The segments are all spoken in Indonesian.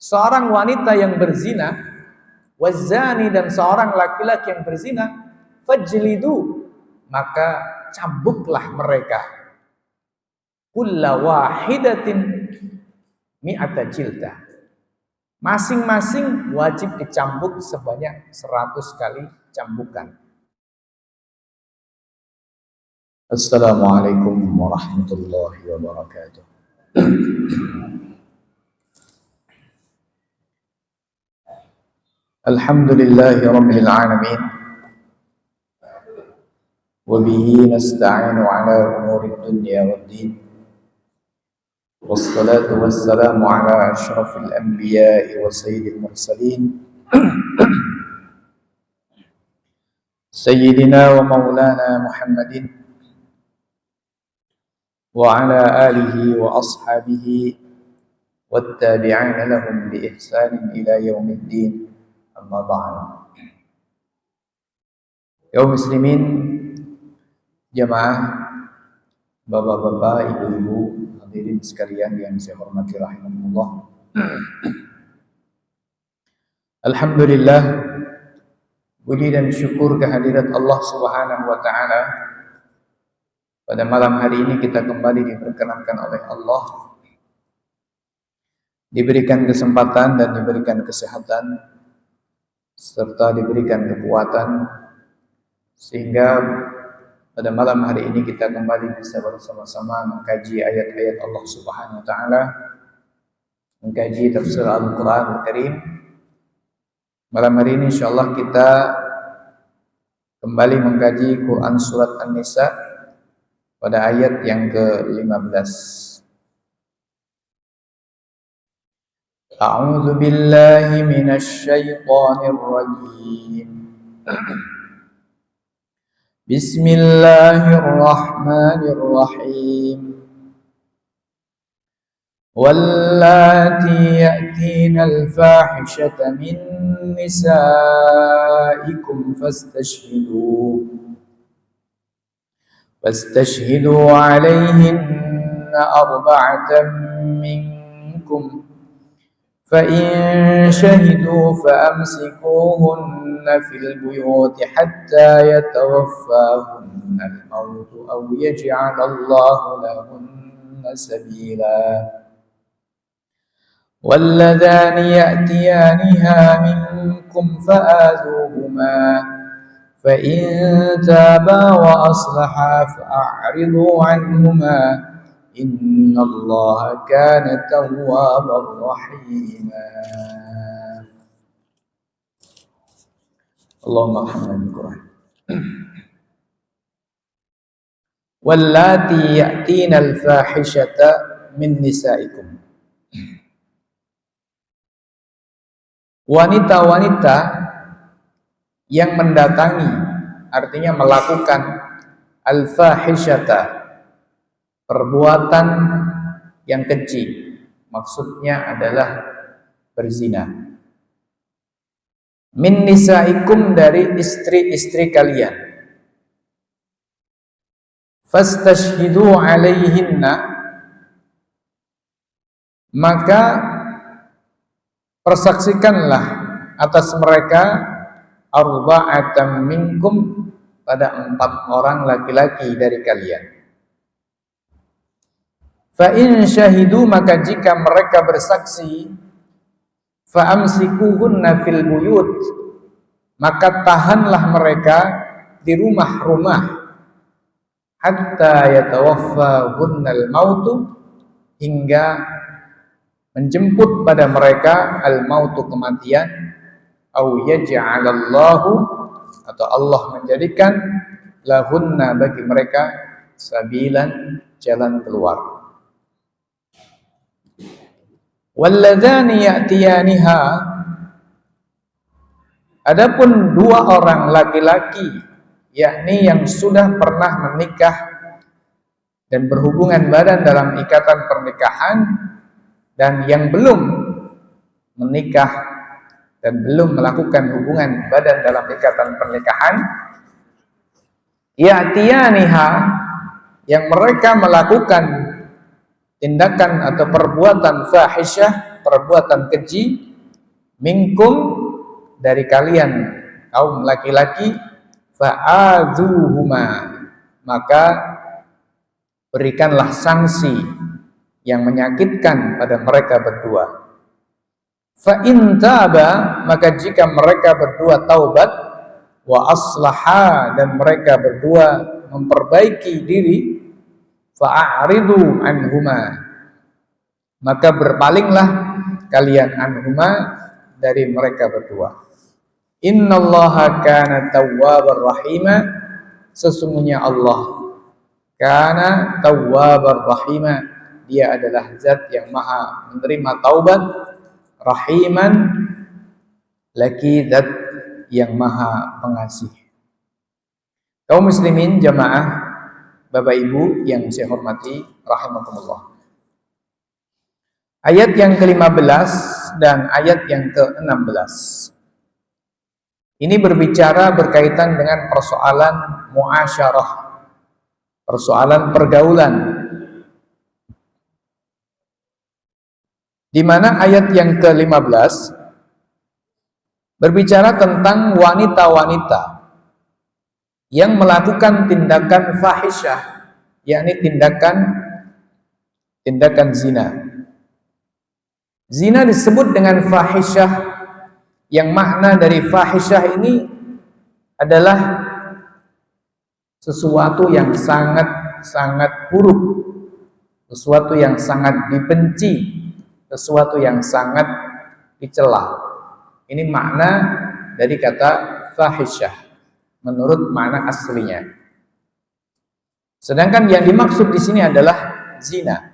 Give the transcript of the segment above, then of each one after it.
seorang wanita yang berzina, wazani, dan seorang laki-laki yang berzina, fajlidu, maka cambuklah mereka, kulla wahidatin mi'ata jildah, masing-masing wajib dicambuk sebanyak 100 kali cambukan. Assalamualaikum warahmatullahi wabarakatuh. Alhamdulillahi rabbil alamin, wa bihi nasta'inu ala umuri dunya waddin, wassalatu wassalamu ala ashrafil anbiya'i wa sayyidil mursalin, sayyidina wa maulana Muhammadin wa ala alihi wa ashabihi wattabi'ina lahum bi ihsanin ila yaumiddin. Amma ba'd. Kaum muslimin, jamaah, bapak-bapak, ibu-ibu, hadirin sekalian yang saya hormati rahimakumullah. Alhamdulillah, puji dan syukur kehadirat Allah Subhanahu wa taala. Pada malam hari ini kita kembali diperkenankan oleh Allah, diberikan kesempatan dan diberikan kesehatan serta diberikan kekuatan, sehingga pada malam hari ini kita kembali bisa bersama-sama mengkaji ayat-ayat Allah Subhanahu wa taala, mengkaji tafsir Al-Qur'an Al-Karim. Malam hari ini insyaallah kita kembali mengkaji Quran surat An-Nisa pada ayat yang ke-15. A'udzu billahi minasy syaithanir rajim. Bismillahirrahmanirrahim. Wallati ya'tina al-fahishata min nisaikum fastashhidu 'alayhinna arba'atan minkum فإن شهدوا فأمسكوهن في البيوت حتى يتوفاهن الموت أو يجعل الله لهن سبيلا واللذان يأتيانها منكم فآذوهما فإن تابا وأصلحا فأعرضوا عنهما إن الله كان توابا رحيما. اللهم ارحمنا بالقرآن. واللاتي يأتين الفاحشة من نسائكم. Wanita-wanita yang mendatangi, artinya melakukan al-fahishata, perbuatan yang keji, maksudnya adalah berzina. Min nisaikum, dari istri-istri kalian. Fastashhidu 'alaihinna, maka persaksikanlah atas mereka arba'atan minkum, pada 4 orang laki-laki dari kalian. Fa in syahidu, maka jika mereka bersaksi, fa amsikuhunna fil buyut, maka tahanlah mereka di rumah-rumah, hatta yatawaffahunnal mautu, hingga menjemput pada mereka al-mautu, kematian, au yaj'alallahu, atau Allah menjadikan lahunna, bagi mereka, sabilan, jalan keluar. Walladzani ya'tiyaniha, adapun 2 orang laki-laki, yakni yang sudah pernah menikah dan berhubungan badan dalam ikatan pernikahan, dan yang belum menikah dan belum melakukan hubungan badan dalam ikatan pernikahan, ya'tiyaniha, yang mereka melakukan tindakan atau perbuatan fahisyah perbuatan keji, minkum, dari kalian kaum laki-laki, fa'adzuhuma, maka berikanlah sanksi yang menyakitkan pada mereka berdua. Fa in taba, maka jika mereka berdua taubat, wa aslaha, dan mereka berdua memperbaiki diri, fa'aridu anhuma, maka berpalinglah kalian anhuma, dari mereka berdua. Innallaha kana tawwabar rahima, sesungguhnya Allah kana tawwabar rahima, dia adalah zat yang maha menerima taubat, rahiman, lagi zat yang maha pengasih. Kaum muslimin jamaah, Bapak Ibu yang saya hormati rahimakumullah. Ayat yang ke-15 dan ayat yang ke-16 ini berbicara berkaitan dengan persoalan muasyarah, persoalan pergaulan, di mana ayat yang ke-15 berbicara tentang wanita-wanita yang melakukan tindakan fahisyah, yakni tindakan zina. Zina disebut dengan fahisyah, yang makna dari fahisyah ini adalah sesuatu yang sangat buruk, sesuatu yang sangat dibenci, sesuatu yang sangat dicela. Ini makna dari kata fahisyah menurut makna aslinya. Sedangkan yang dimaksud di sini adalah zina.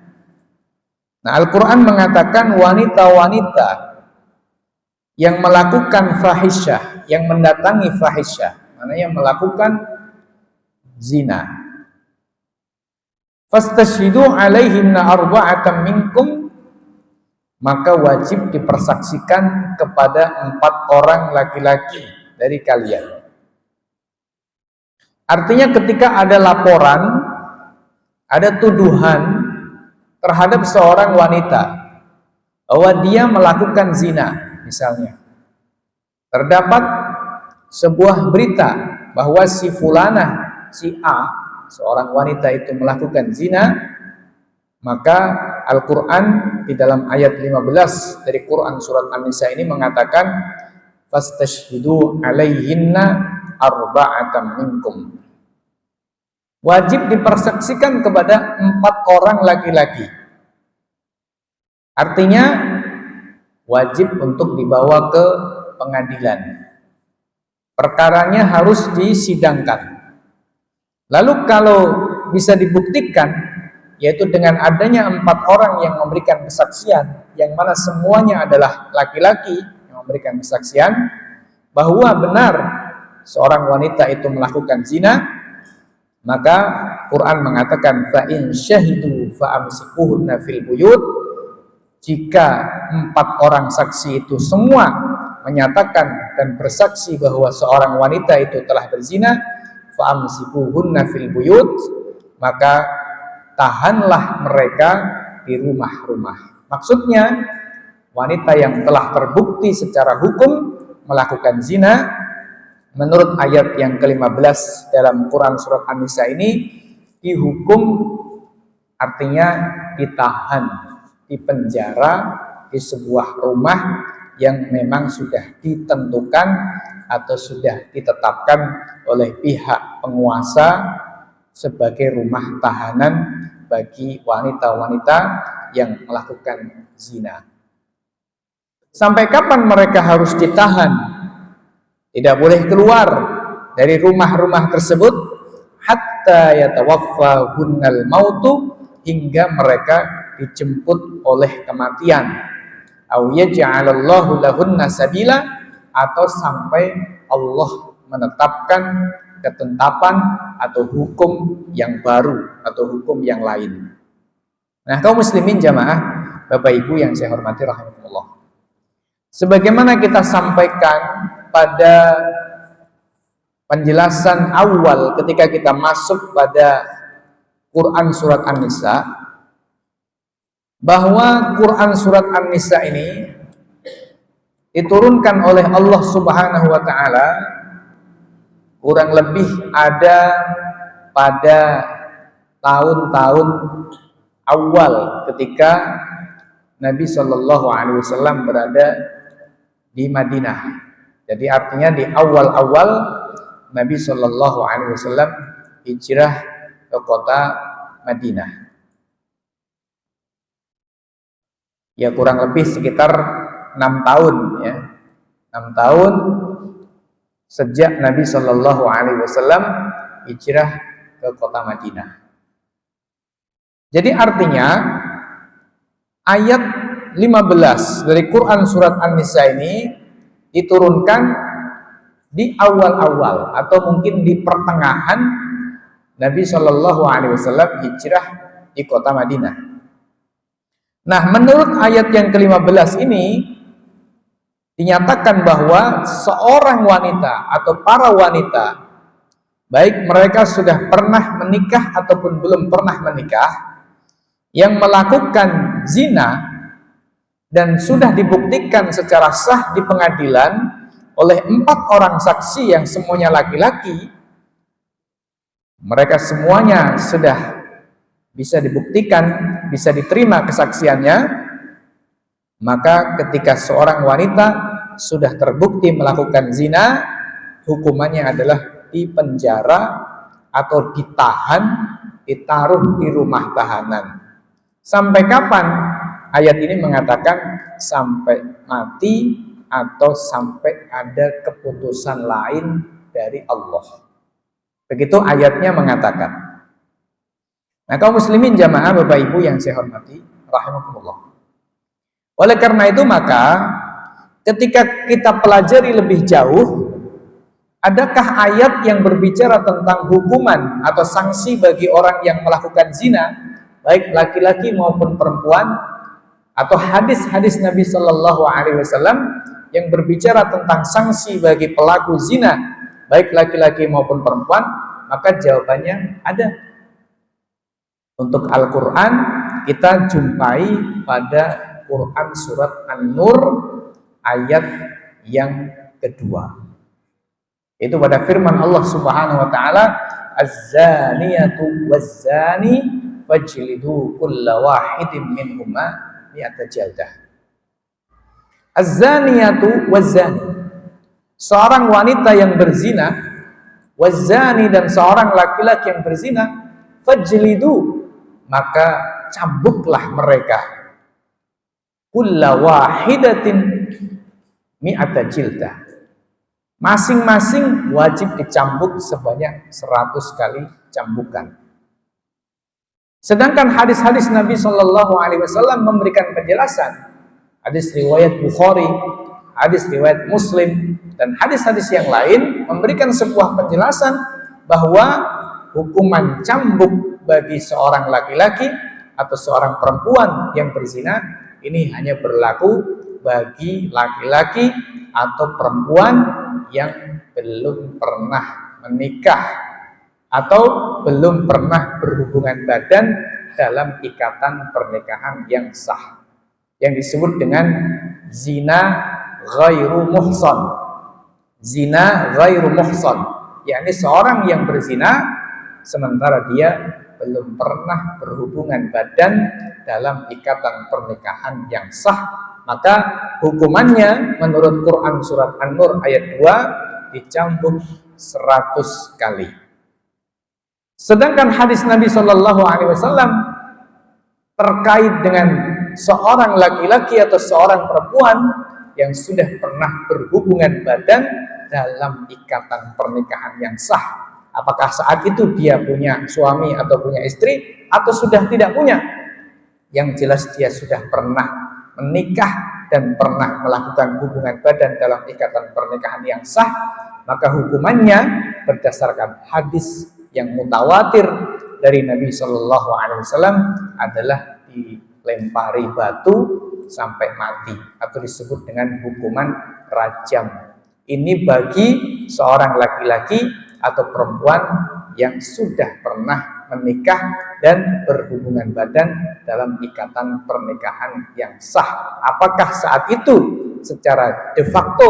Nah, Al-Quran mengatakan wanita-wanita yang melakukan fahisyah, yang mendatangi fahisyah, maknanya melakukan zina. Fastashhidu alaihinna arba'atan minkum, maka wajib dipersaksikan kepada 4 orang laki-laki dari kalian. Artinya ketika ada laporan, ada tuduhan terhadap seorang wanita bahwa dia melakukan zina, misalnya terdapat sebuah berita bahwa si fulanah, si A, seorang wanita itu melakukan zina, maka Al-Quran di dalam ayat 15 dari Quran surat An-Nisa ini mengatakan fastashhidu alaihinna arba'atan minkum, wajib dipersaksikan kepada 4 orang laki-laki. Artinya wajib untuk dibawa ke pengadilan. Perkaranya harus disidangkan. Lalu kalau bisa dibuktikan, yaitu dengan adanya 4 orang yang memberikan kesaksian, yang mana semuanya adalah laki-laki yang memberikan kesaksian bahwa benar seorang wanita itu melakukan zina, maka Quran mengatakan fa in syahidu fa amsikuhunna fil buyut, jika 4 orang saksi itu semua menyatakan dan bersaksi bahwa seorang wanita itu telah berzina, fa amsikuhunna fil buyut, maka tahanlah mereka di rumah-rumah. Maksudnya wanita yang telah terbukti secara hukum melakukan zina, menurut ayat yang ke-15 dalam Quran surat An-Nisa ini, dihukum artinya ditahan, dipenjara di sebuah rumah yang memang sudah ditentukan atau sudah ditetapkan oleh pihak penguasa sebagai rumah tahanan bagi wanita-wanita yang melakukan zina. Sampai kapan mereka harus ditahan? Tidak boleh keluar dari rumah-rumah tersebut hatta yatawaffahunnal mautu, hingga mereka dijemput oleh kematian. Au yaj'alallahu lahunna sabila, atau sampai Allah menetapkan ketetapan atau hukum yang baru atau hukum yang lain. Nah, kaum muslimin jamaah, Bapak Ibu yang saya hormati rahimakumullah, sebagaimana kita sampaikan pada penjelasan awal ketika kita masuk pada Quran surat An-Nisa, bahwa Quran surat An-Nisa ini diturunkan oleh Allah Subhanahu wa taala kurang lebih ada pada tahun-tahun awal ketika Nabi Shallallahu Alaihi Wasallam berada di Madinah. Jadi artinya di awal-awal Nabi Shallallahu Alaihi Wasallam hijrah ke kota Madinah. Ya kurang lebih sekitar 6 tahun ya. 6 tahun sejak Nabi Shallallahu Alaihi Wasallam hijrah ke kota Madinah. Jadi artinya ayat 15 dari Quran surat An-Nisa ini diturunkan di awal-awal atau mungkin di pertengahan Nabi Shallallahu Alaihi Wasallam hijrah di kota Madinah. Nah, menurut ayat yang ke-15 ini dinyatakan bahwa seorang wanita atau para wanita, baik mereka sudah pernah menikah ataupun belum pernah menikah, yang melakukan zina dan sudah dibuktikan secara sah di pengadilan oleh 4 orang saksi yang semuanya laki-laki, mereka semuanya sudah bisa dibuktikan, bisa diterima kesaksiannya, maka ketika seorang wanita sudah terbukti melakukan zina, hukumannya adalah dipenjara atau ditahan, ditaruh di rumah tahanan. Sampai kapan? Ayat ini mengatakan sampai mati atau sampai ada keputusan lain dari Allah. Begitu ayatnya mengatakan. Nah, kaum muslimin jamaah Bapak Ibu yang saya hormati, rahimakumullah. Oleh karena itu maka ketika kita pelajari lebih jauh, adakah ayat yang berbicara tentang hukuman atau sanksi bagi orang yang melakukan zina, baik laki-laki maupun perempuan, atau hadis-hadis Nabi Shallallahu Alaihi Wasallam yang berbicara tentang sanksi bagi pelaku zina, baik laki-laki maupun perempuan? Maka jawabannya ada. Untuk Al-Quran kita jumpai pada Quran surat An-Nur ayat yang kedua. Itu pada firman Allah Subhanahu wa taala, "Az-zaniyatu waz-zani fajlidu kulla wahidin minhuma mi'ata jaldah." Az-zaniyatu waz-zani, seorang wanita yang berzina, waz-zani dan seorang laki-laki yang berzina, fajlidu, maka cambuklah mereka, kulla wahidatin mi'ata jildah, masing-masing wajib dicambuk sebanyak 100 kali cambukan. Sedangkan hadis-hadis Nabi Shallallahu Alaihi Wasallam memberikan penjelasan, hadis riwayat Bukhari, hadis riwayat Muslim, dan hadis-hadis yang lain memberikan sebuah penjelasan bahwa hukuman cambuk bagi seorang laki-laki atau seorang perempuan yang berzina ini hanya berlaku bagi laki-laki atau perempuan yang belum pernah menikah atau belum pernah berhubungan badan dalam ikatan pernikahan yang sah, yang disebut dengan zina ghairu muhsan. Zina ghairu muhsan, yakni seorang yang berzina sementara dia belum pernah berhubungan badan dalam ikatan pernikahan yang sah, maka hukumannya menurut Quran surat An-Nur ayat 2 dicambuk 100 kali. Sedangkan hadis Nabi Shallallahu Alaihi Wasallam terkait dengan seorang laki-laki atau seorang perempuan yang sudah pernah berhubungan badan dalam ikatan pernikahan yang sah, apakah saat itu dia punya suami atau punya istri atau sudah tidak punya, yang jelas dia sudah pernah menikah dan pernah melakukan hubungan badan dalam ikatan pernikahan yang sah, maka hukumannya berdasarkan hadis yang mutawatir dari Nabi Shallallahu Alaihi Wasallam adalah dilempari batu sampai mati atau disebut dengan hukuman rajam. Ini bagi seorang laki-laki atau perempuan yang sudah pernah menikah dan berhubungan badan dalam ikatan pernikahan yang sah. Apakah saat itu secara de facto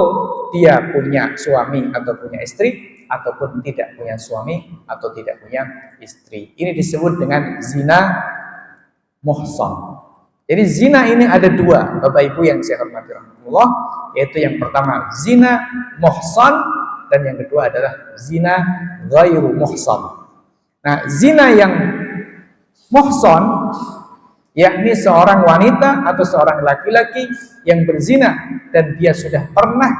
dia punya suami atau punya istri, ataupun tidak punya suami atau tidak punya istri. Ini disebut dengan zina muhsan. Jadi zina ini ada dua, Bapak Ibu yang saya hormati rahmatullah, yaitu yang pertama zina muhsan dan yang kedua adalah zina ghairu muhsan. Nah, zina yang muhsan yakni seorang wanita atau seorang laki-laki yang berzina dan dia sudah pernah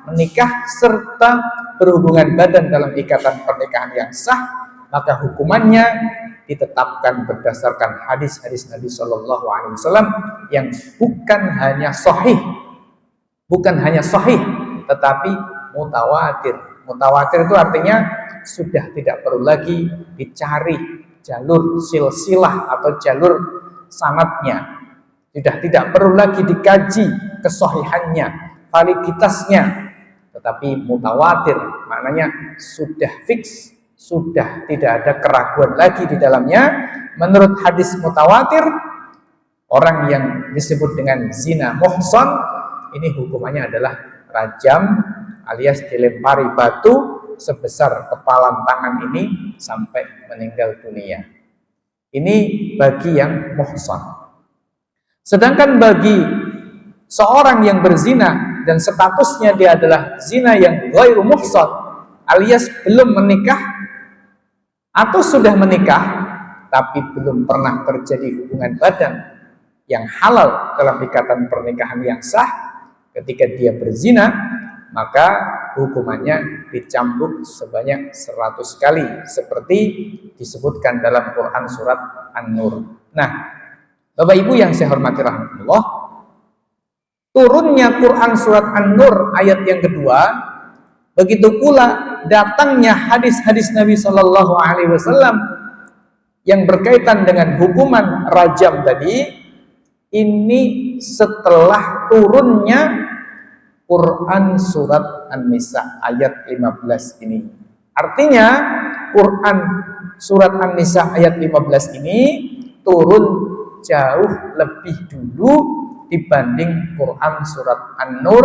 menikah serta berhubungan badan dalam ikatan pernikahan yang sah, maka hukumannya ditetapkan berdasarkan hadis-hadis Nabi Shallallahu Alaihi Wasallam yang bukan hanya sahih, tetapi mutawatir. Mutawatir itu artinya sudah tidak perlu lagi dicari jalur silsilah atau jalur sanadnya, sudah tidak perlu lagi dikaji kesahihannya, validitasnya, tetapi mutawatir maknanya sudah fix, sudah tidak ada keraguan lagi di dalamnya. Menurut hadis mutawatir, orang yang disebut dengan zina muhsan ini hukumannya adalah rajam alias dilempari batu sebesar kepalan tangan ini sampai meninggal dunia. Ini bagi yang muhsan. Sedangkan bagi seorang yang berzina dan statusnya dia adalah zina yang ghairu muhsan alias belum menikah atau sudah menikah tapi belum pernah terjadi hubungan badan yang halal dalam ikatan pernikahan yang sah, ketika dia berzina maka hukumannya dicambuk sebanyak 100 kali seperti disebutkan dalam Quran surat An-Nur. Nah, Bapak Ibu yang saya hormati rahmatullah, turunnya Quran surat An-Nur ayat yang kedua, begitu pula datangnya hadis-hadis Nabi Shallallahu Alaihi Wasallam yang berkaitan dengan hukuman rajam tadi, ini setelah turunnya Quran surat An-Nisa ayat 15 ini. Artinya Quran surat An-Nisa ayat 15 ini turun jauh lebih dulu dibanding Quran surat An-Nur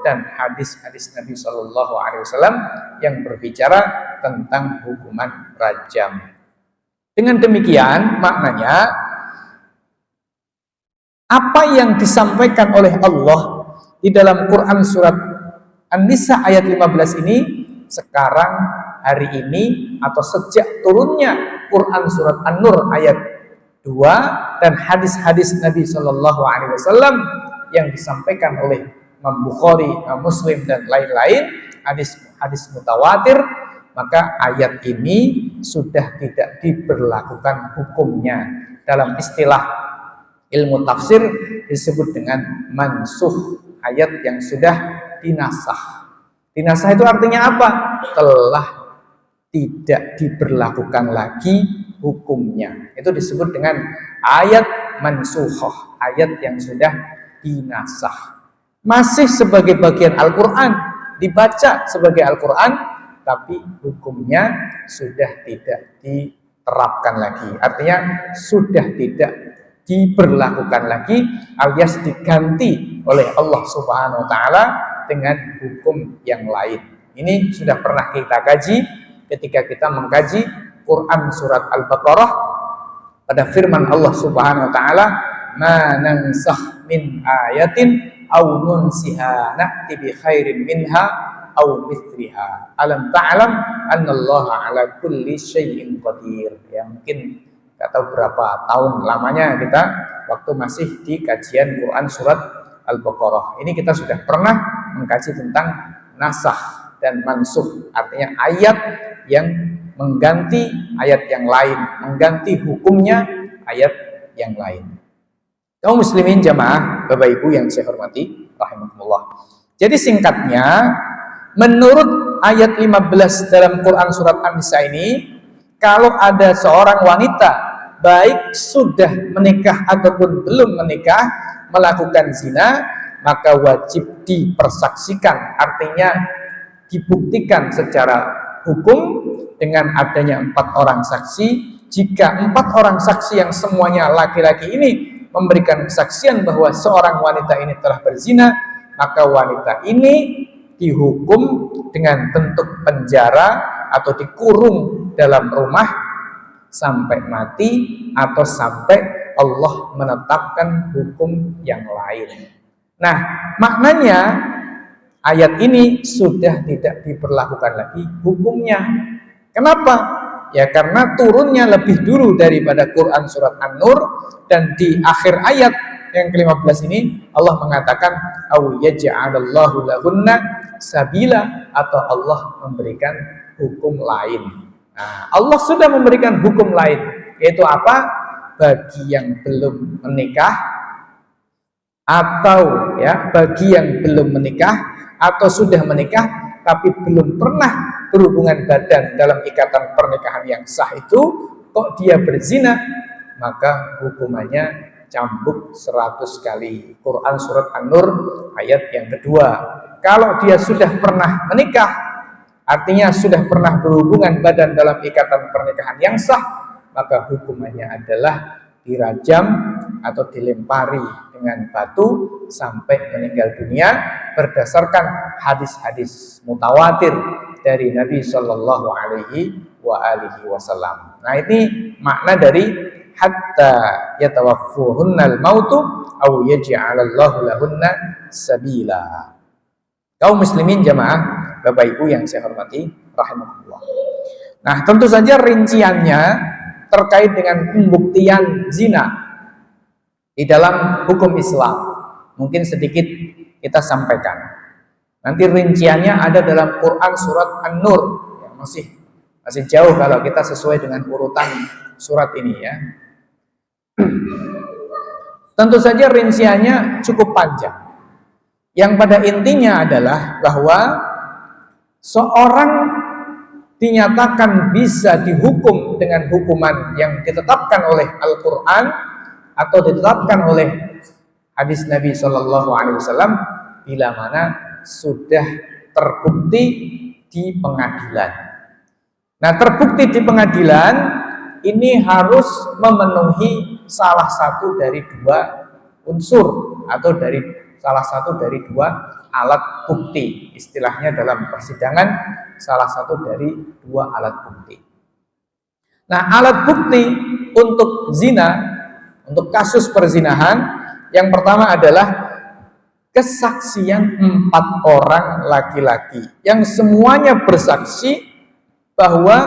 dan hadis-hadis Nabi Shallallahu Alaihi Wasallam yang berbicara tentang hukuman rajam. Dengan demikian maknanya apa yang disampaikan oleh Allah di dalam Quran surat An-Nisa ayat 15 ini sekarang hari ini atau sejak turunnya Quran surat An-Nur ayat 2 dan hadis-hadis Nabi Shallallahu Alaihi Wasallam yang disampaikan oleh Imam Bukhari, Muslim dan lain-lain, hadis mutawatir, maka ayat ini sudah tidak diberlakukan hukumnya. Dalam istilah ilmu tafsir disebut dengan mansuh, ayat yang sudah dinasah. Dinasah itu artinya apa? Telah tidak diberlakukan lagi hukumnya. Itu disebut dengan ayat mansuhoh, ayat yang sudah dinasah. Masih sebagai bagian Al-Quran, dibaca sebagai Al-Quran, tapi hukumnya sudah tidak diterapkan lagi. Artinya sudah tidak diberlakukan lagi alias diganti oleh Allah Subhanahu wa taala dengan hukum yang lain. Ini sudah pernah kita kaji ketika kita mengkaji Quran surat Al-Baqarah pada firman Allah Subhanahu wa taala, "Ma nansakh min ayatin aw nunsiha na'ti bi khairin minha aw mithliha. Alam ta'lam annallaha ala kulli syai'in qadir." Ya, mungkin nggak tahu berapa tahun lamanya kita waktu masih di kajian Quran surat Al-Baqarah. Ini kita sudah pernah mengkaji tentang nasakh dan mansuh, artinya ayat yang mengganti ayat yang lain, mengganti hukumnya ayat yang lain. Kaum muslimin jamaah, Bapak Ibu yang saya hormati rahimakumullah. Jadi singkatnya, menurut ayat 15 dalam Quran surat An-Nisa ini, kalau ada seorang wanita baik sudah menikah ataupun belum menikah melakukan zina, maka wajib dipersaksikan, artinya dibuktikan secara hukum dengan adanya 4 orang saksi jika 4 orang saksi yang semuanya laki-laki ini memberikan kesaksian bahwa seorang wanita ini telah berzina, maka wanita ini dihukum dengan bentuk penjara atau dikurung dalam rumah sampai mati atau sampai Allah menetapkan hukum yang lain. Nah, maknanya ayat ini sudah tidak diberlakukan lagi hukumnya. Kenapa? Ya karena turunnya lebih dulu daripada Quran surat An-Nur, dan di akhir ayat yang ke-15 ini Allah mengatakan au yaj'alallahu lahunna sabila, atau Allah memberikan hukum lain. Nah, Allah sudah memberikan hukum lain, yaitu apa? Bagi yang belum menikah, atau ya bagi yang belum menikah atau sudah menikah tapi belum pernah berhubungan badan dalam ikatan pernikahan yang sah itu, kok dia berzina, maka hukumannya cambuk 100 kali. Quran surat An-Nur ayat yang kedua. Kalau dia sudah pernah menikah, artinya sudah pernah berhubungan badan dalam ikatan pernikahan yang sah, maka hukumannya adalah dirajam atau dilempari dengan batu sampai meninggal dunia berdasarkan hadis-hadis mutawatir dari Nabi Shallallahu Alaihi Wasallam. Nah, ini makna dari hatta yatawaffuhunnal mautu aw yaj'alallahu lahunna sabila. Kaum muslimin jamaah, Bapak Ibu yang saya hormati rahimakumullah. Nah, tentu saja rinciannya terkait dengan pembuktian zina di dalam hukum Islam mungkin sedikit kita sampaikan. Nanti rinciannya ada dalam Quran surat An-Nur, ya, masih jauh kalau kita sesuai dengan urutan surat ini ya. Tentu saja rinciannya cukup panjang. Yang pada intinya adalah bahwa seorang dinyatakan bisa dihukum dengan hukuman yang ditetapkan oleh Al-Quran atau ditetapkan oleh hadis Nabi Shallallahu Alaihi Wasallam bila mana sudah terbukti di pengadilan. Nah, terbukti di pengadilan ini harus memenuhi salah satu dari 2 unsur atau dari salah satu dari 2 alat bukti. Istilahnya dalam persidangan salah satu dari 2 alat bukti. Nah, alat bukti untuk zina, untuk kasus perzinahan, yang pertama adalah kesaksian 4 orang laki-laki yang semuanya bersaksi bahwa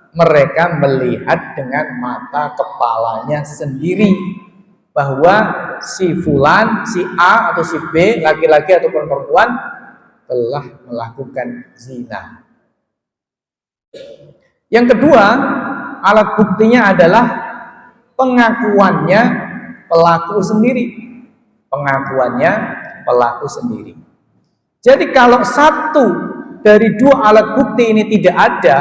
mereka melihat dengan mata kepalanya sendiri bahwa si fulan, si A atau si B, laki-laki ataupun perempuan, telah melakukan zina. Yang kedua, alat buktinya adalah pengakuannya pelaku sendiri. Pengakuannya pelaku sendiri. Jadi kalau satu dari 2 alat bukti ini tidak ada,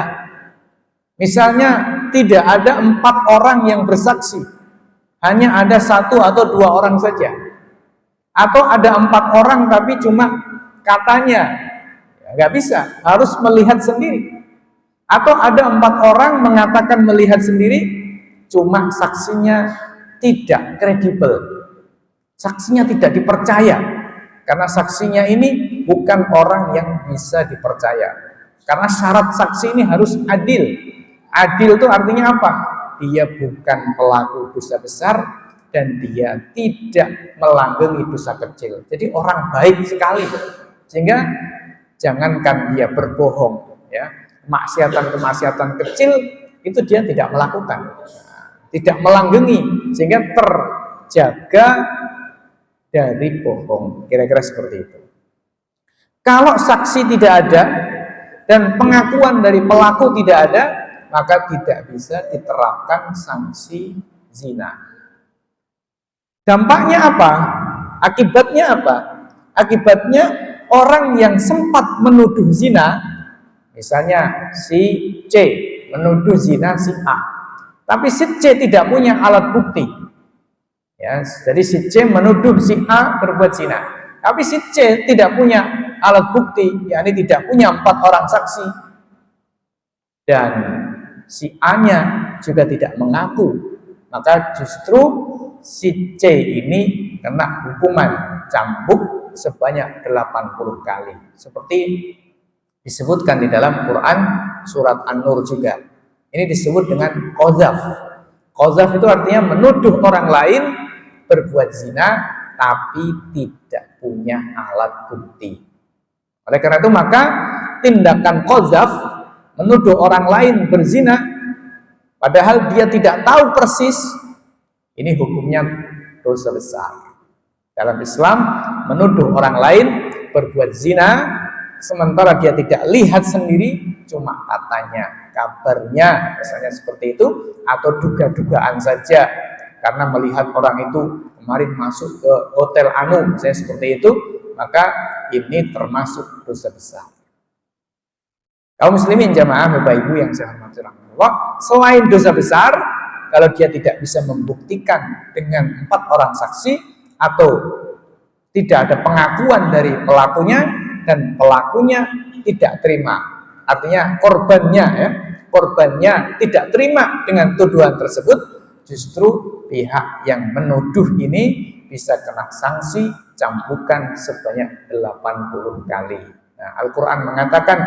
misalnya tidak ada 4 orang yang bersaksi, hanya ada 1 atau 2 orang saja, atau ada 4 orang tapi cuma katanya, ya, nggak bisa, harus melihat sendiri, atau ada 4 orang mengatakan melihat sendiri, cuma saksinya tidak kredibel, saksinya tidak dipercaya, karena saksinya ini bukan orang yang bisa dipercaya, karena syarat saksi ini harus adil. Adil itu artinya apa? Dia bukan pelaku dosa besar dan dia tidak melanggengi dosa kecil. Jadi orang baik sekali, sehingga jangankan dia berbohong, ya, kemaksiatan kecil itu dia tidak melakukan, tidak melanggengi, sehingga terjaga dari bohong. Kira-kira seperti itu. Kalau saksi tidak ada dan pengakuan dari pelaku tidak ada, maka tidak bisa diterapkan sanksi zina. Dampaknya apa? Akibatnya apa? Akibatnya orang yang sempat menuduh zina, misalnya si C menuduh zina si A, tapi si C tidak punya alat bukti. Ya, jadi si C menuduh si A berbuat zina, tapi si C tidak punya alat bukti, yakni tidak punya 4 orang saksi, dan si A-nya juga tidak mengaku, maka justru si C ini kena hukuman cambuk sebanyak 80 kali. Seperti disebutkan di dalam Quran surat An-Nur juga. Ini disebut dengan qadzaf. Qadzaf itu artinya menuduh orang lain berbuat zina tapi tidak punya alat bukti. Oleh karena itu maka tindakan qadzaf, menuduh orang lain berzina padahal dia tidak tahu persis, ini hukumnya dosa besar. Dalam Islam, menuduh orang lain berbuat zina sementara dia tidak lihat sendiri, cuma katanya, kabarnya, misalnya seperti itu, atau duga-dugaan saja karena melihat orang itu kemarin masuk ke hotel anu, misalnya seperti itu, maka ini termasuk dosa besar. Kaum muslimin jamaah Bapak Ibu yang saya hormati rahmatullah, selain dosa besar, kalau dia tidak bisa membuktikan dengan 4 orang saksi atau tidak ada pengakuan dari pelakunya dan pelakunya tidak terima, artinya korbannya tidak terima dengan tuduhan tersebut, justru pihak yang menuduh ini bisa kena sanksi cambukan sebanyak 80 kali. Nah, Al-Quran mengatakan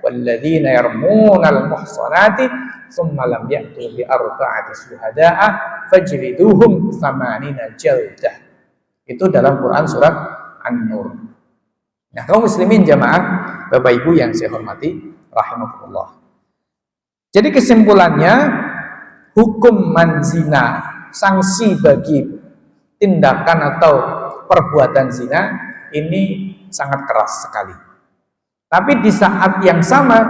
walladzina yarmunal muhsanati tsumma lam ya'tu bi arba'ati syuhada'a fajliduhum 80 jaldah. Itu dalam Quran surat An-Nur. Nah, kaum muslimin jamaah Bapak Ibu yang saya hormati rahimakumullah. Jadi kesimpulannya, hukum manzina, sanksi bagi tindakan atau perbuatan zina ini sangat keras sekali. Tapi di saat yang sama,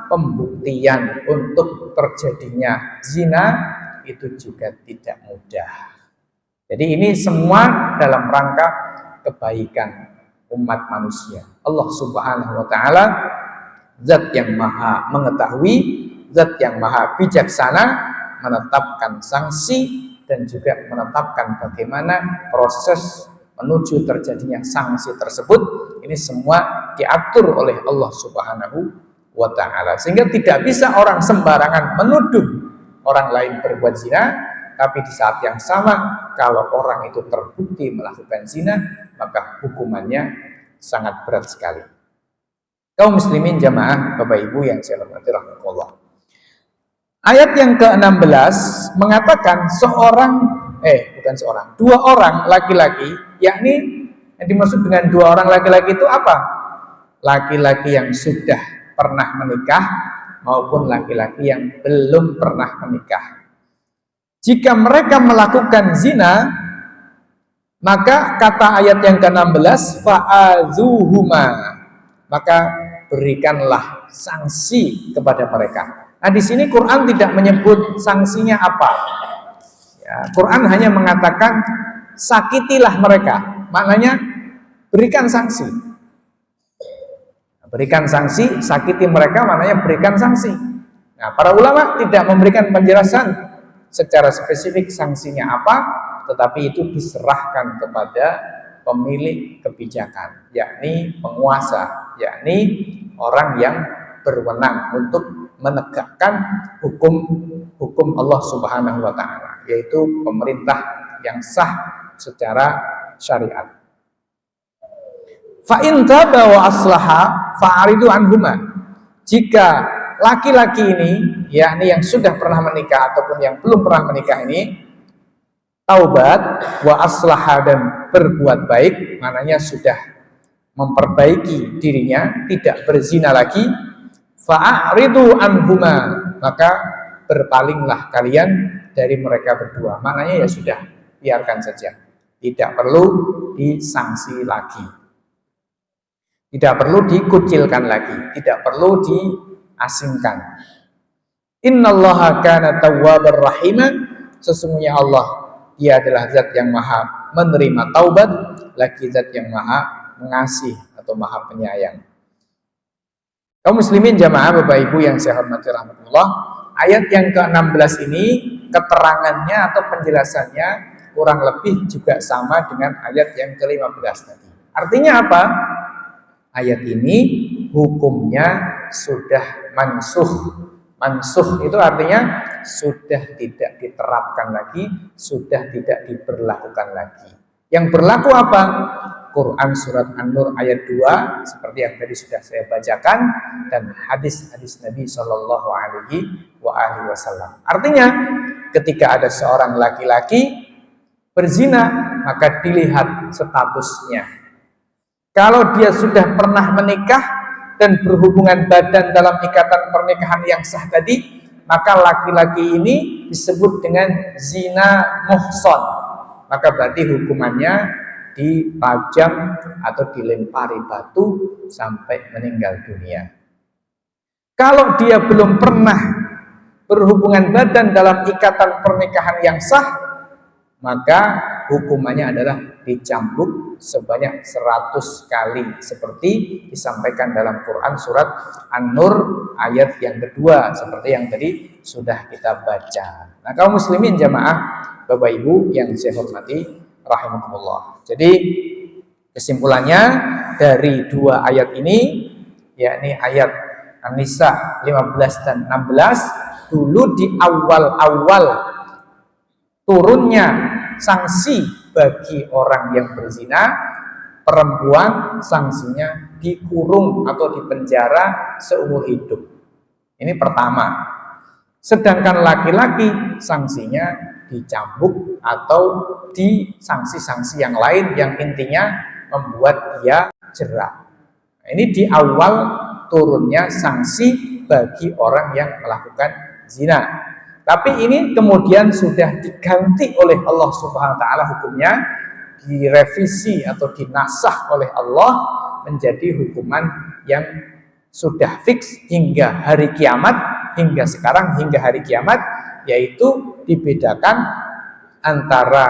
pembuktian untuk terjadinya zina itu juga tidak mudah. Jadi ini semua dalam rangka kebaikan umat manusia. Allah Subhanahu wa taala zat yang maha mengetahui, zat yang maha bijaksana, menetapkan sanksi dan juga menetapkan bagaimana proses menuju terjadinya sanksi tersebut. Ini semua diatur oleh Allah Subhanahu wa ta'ala, sehingga tidak bisa orang sembarangan menuduh orang lain berbuat zina, tapi di saat yang sama kalau orang itu terbukti melakukan zina, maka hukumannya sangat berat sekali. Kaum muslimin jamaah Bapak Ibu yang saya hormati rahmatullah, ayat yang ke-16 mengatakan dua orang laki-laki, yakni yang dimaksud dengan 2 orang laki-laki itu apa? Laki-laki yang sudah pernah menikah maupun laki-laki yang belum pernah menikah. Jika mereka melakukan zina, maka kata ayat yang ke-16 fa'adzuhuma, maka berikanlah sanksi kepada mereka. Nah, di sini Quran tidak menyebut sanksinya apa. Ya, Quran hanya mengatakan sakitilah mereka. Maknanya berikan sanksi. Berikan sanksi, sakiti mereka maknanya berikan sanksi. Nah, para ulama tidak memberikan penjelasan secara spesifik sanksinya apa, tetapi itu diserahkan kepada pemilik kebijakan, yakni penguasa, yakni orang yang berwenang untuk menegakkan hukum Allah Subhanahu wa taala, yaitu pemerintah yang sah secara syariat. Fa in taba wa aslaha fa'ridu anhuma. Jika laki-laki ini, yakni yang sudah pernah menikah ataupun yang belum pernah menikah ini, taubat wa aslaha dan berbuat baik, maknanya sudah memperbaiki dirinya, tidak berzina lagi, fa'ridu anhuma, maka berpalinglah kalian dari mereka berdua. Maknanya ya sudah, biarkan saja, tidak perlu disanksi lagi, tidak perlu dikucilkan lagi, tidak perlu diasingkan. Innallaha kana tawwabar rahima, sesungguhnya Allah, Dia adalah zat yang maha menerima taubat, lagi zat yang maha mengasih atau maha penyayang. Kaum muslimin jamaah Bapak Ibu yang saya hormati rahmatullah, ayat yang ke-16 ini keterangannya atau penjelasannya kurang lebih juga sama dengan ayat yang ke-15 tadi. Artinya apa? Ayat ini hukumnya sudah mansuh. Mansuh itu artinya sudah tidak diterapkan lagi, sudah tidak diberlakukan lagi. Yang berlaku apa? Quran surat An-Nur ayat 2 seperti yang tadi sudah saya bacakan, dan hadis-hadis Nabi Shallallahu Alaihi Wasallam. Artinya ketika ada seorang laki-laki berzina, maka dilihat statusnya. Kalau dia sudah pernah menikah dan berhubungan badan dalam ikatan pernikahan yang sah tadi, maka laki-laki ini disebut dengan zina muhsan. Maka berarti hukumannya dipajang atau dilempari batu sampai meninggal dunia. Kalau dia belum pernah berhubungan badan dalam ikatan pernikahan yang sah, maka hukumannya adalah dicambuk sebanyak 100 kali seperti disampaikan dalam Quran surat An-Nur ayat yang kedua seperti yang tadi sudah kita baca. Nah, kaum muslimin jamaah Bapak Ibu yang saya hormati rahimakumullah. Jadi kesimpulannya dari dua ayat ini, yakni ayat An-Nisa 15 dan 16, dulu di awal-awal turunnya sanksi bagi orang yang berzina, perempuan sanksinya dikurung atau dipenjara seumur hidup. Ini pertama. Sedangkan laki-laki sanksinya dicambuk atau di sanksi-sanksi yang lain yang intinya membuat dia jera. Nah, ini di awal turunnya sanksi bagi orang yang melakukan zina. Tapi ini kemudian sudah diganti oleh Allah Subhanahu wa taala, hukumnya direvisi atau dinasah oleh Allah menjadi hukuman yang sudah fix hingga hari kiamat, hingga sekarang hingga hari kiamat, yaitu dibedakan antara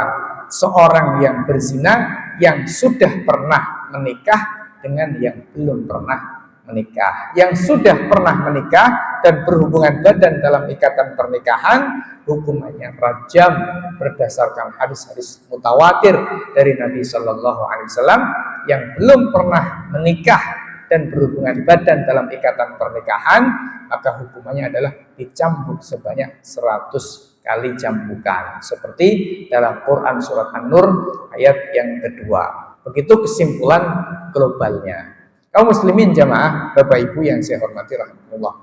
seorang yang berzina yang sudah pernah menikah dengan yang belum pernah menikah. Yang sudah pernah menikah dan berhubungan badan dalam ikatan pernikahan, hukumannya rajam berdasarkan hadis-hadis mutawatir dari Nabi Shallallahu Alaihi Wasallam. Yang belum pernah menikah dan berhubungan badan dalam ikatan pernikahan, maka hukumannya adalah dicambuk sebanyak 100 kali cambukan seperti dalam Quran surat An-Nur ayat yang kedua. Begitu kesimpulan globalnya. Kaum muslimin jamaah Bapak Ibu yang saya hormati rahmatullah.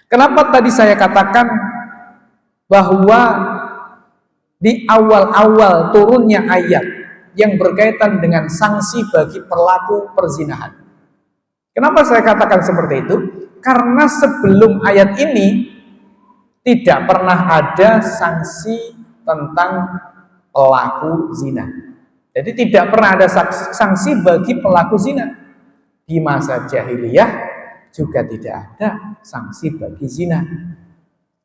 Kenapa tadi saya katakan bahwa di awal-awal turunnya ayat yang berkaitan dengan sanksi bagi pelaku perzinahan? Kenapa saya katakan seperti itu? Karena sebelum ayat ini tidak pernah ada sanksi tentang pelaku zina. Jadi tidak pernah ada sanksi bagi pelaku zina. Di masa jahiliyah juga tidak ada sanksi bagi zina.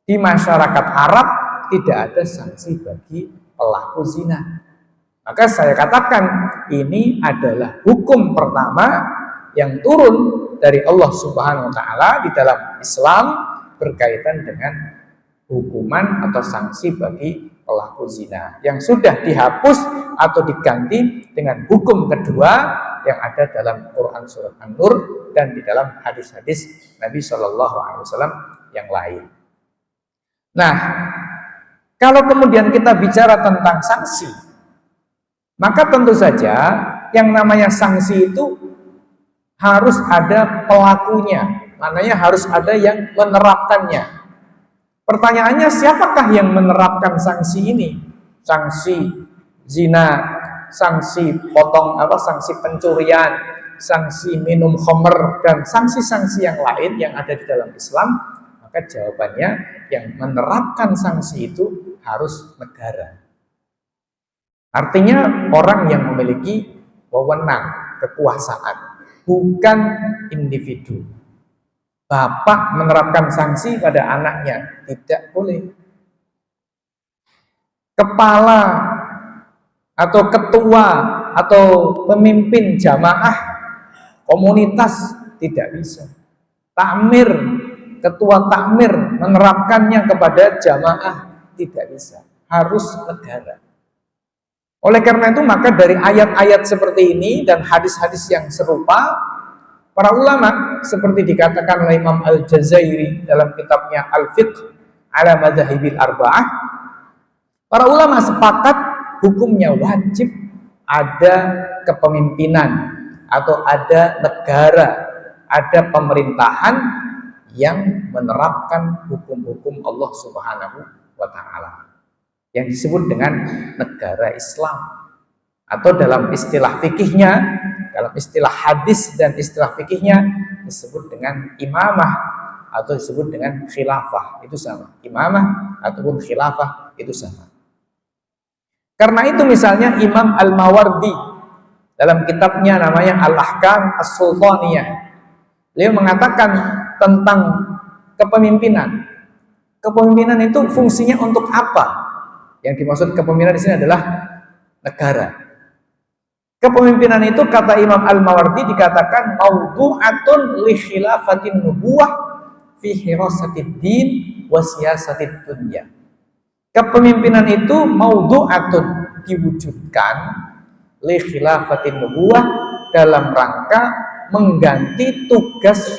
Di masyarakat Arab tidak ada sanksi bagi pelaku zina. Maka saya katakan ini adalah hukum pertama yang turun dari Allah Subhanahu wa taala di dalam Islam berkaitan dengan hukuman atau sanksi bagi pelaku zina yang sudah dihapus atau diganti dengan hukum kedua yang ada dalam Quran surat An-Nur dan di dalam hadis-hadis Nabi Shallallahu Alaihi Wasallam yang lain. Nah, kalau kemudian kita bicara tentang sanksi, maka tentu saja yang namanya sanksi itu harus ada pelakunya, maknanya harus ada yang menerapkannya. Pertanyaannya, siapakah yang menerapkan sanksi ini? Sanksi zina, sanksi sanksi pencurian, sanksi minum khamr, dan sanksi-sanksi yang lain yang ada di dalam Islam. Maka jawabannya, yang menerapkan sanksi itu harus negara. Artinya orang yang memiliki wewenang, kekuasaan, bukan individu. Bapak menerapkan sanksi pada anaknya, tidak boleh. Kepala atau ketua atau pemimpin jamaah komunitas tidak bisa. Takmir, ketua takmir menerapkannya kepada jamaah tidak bisa. Harus negara. Oleh karena itu maka dari ayat-ayat seperti ini dan hadis-hadis yang serupa, para ulama seperti dikatakan oleh Imam Al-Jazairi dalam kitabnya Al-Fiqh ala madzahibil arba'ah. Para ulama sepakat hukumnya wajib ada kepemimpinan atau ada negara, ada pemerintahan yang menerapkan hukum-hukum Allah Subhanahu wa taala, yang disebut dengan negara Islam. Atau dalam istilah fikihnya, dalam istilah hadis dan istilah fikihnya disebut dengan imamah atau disebut dengan khilafah, itu sama. Imamah ataupun khilafah itu sama. Karena itu misalnya Imam Al-Mawardi dalam kitabnya namanya Al-Ahkam As-Sultaniyah, beliau mengatakan tentang kepemimpinan. Kepemimpinan itu fungsinya untuk apa? Yang dimaksud kepemimpinan di sini adalah negara. Kepemimpinan itu kata Imam Al-Mawardi dikatakan maudu'atun li khilafatin nubuwah fi hirasatid din wa siyasatid dunya. Kepemimpinan itu maudu'atun, diwujudkan li khilafatin nubuwah dalam rangka mengganti tugas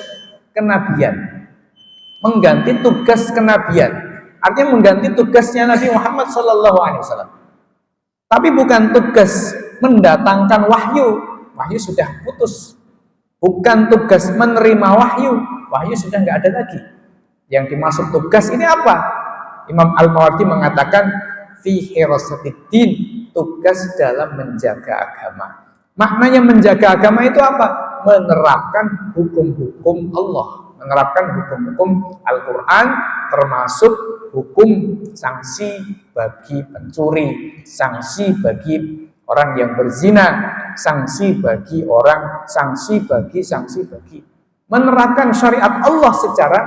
kenabian. Mengganti tugas kenabian. Artinya mengganti tugasnya Nabi Muhammad SAW. Tapi bukan tugas mendatangkan wahyu, wahyu sudah putus. Bukan tugas menerima wahyu, wahyu sudah nggak ada lagi. Yang dimaksud tugas ini apa? Imam Al-Mawardi mengatakan fi hirasatiddin, tugas dalam menjaga agama. Maknanya menjaga agama itu apa? Menerapkan hukum-hukum Allah, menerapkan hukum-hukum Al-Quran, termasuk hukum sanksi bagi pencuri, sanksi bagi orang yang berzina, sanksi bagi menerapkan syariat Allah secara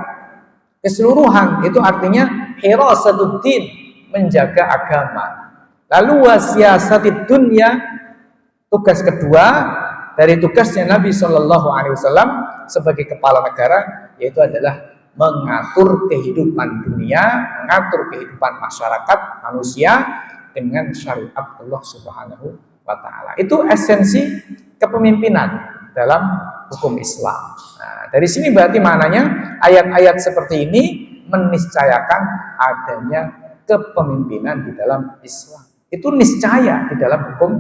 keseluruhan. Itu artinya hirasatuddin, menjaga agama. Lalu wasiyasatid dunya, tugas kedua dari tugasnya Nabi SAW sebagai kepala negara, yaitu adalah mengatur kehidupan dunia, mengatur kehidupan masyarakat manusia dengan syariat Allah Subhanahu wa taala. Itu esensi kepemimpinan dalam hukum Islam. Nah, dari sini berarti maknanya ayat-ayat seperti ini meniscayakan adanya kepemimpinan di dalam Islam. Itu niscaya di dalam hukum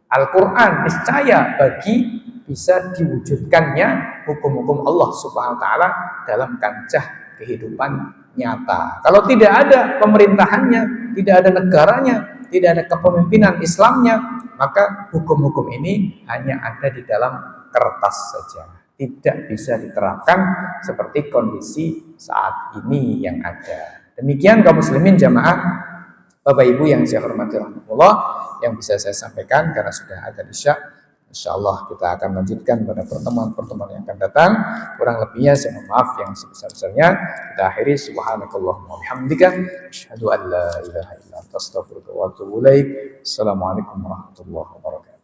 Al-Quran, niscaya bagi bisa diwujudkannya hukum-hukum Allah Subhanahu wa taala dalam kancah kehidupan nyata. Kalau tidak ada pemerintahannya, tidak ada negaranya, tidak ada kepemimpinan Islamnya, maka hukum-hukum ini hanya ada di dalam kertas saja, tidak bisa diterapkan seperti kondisi saat ini yang ada. Demikian kaum muslimin jamaah Bapak Ibu yang saya hormati rahmatullah, yang bisa saya sampaikan karena sudah ada isya. Insyaallah kita akan lanjutkan pada pertemuan-pertemuan yang akan datang. Kurang lebihnya saya mohon maaf yang sebesar-besarnya. Kita akhiri subhanakallahumma wa bihamdika asyhadu an la ilaha illa anta astaghfiruka wa atubu ilaik. Assalamualaikum warahmatullahi wabarakatuh.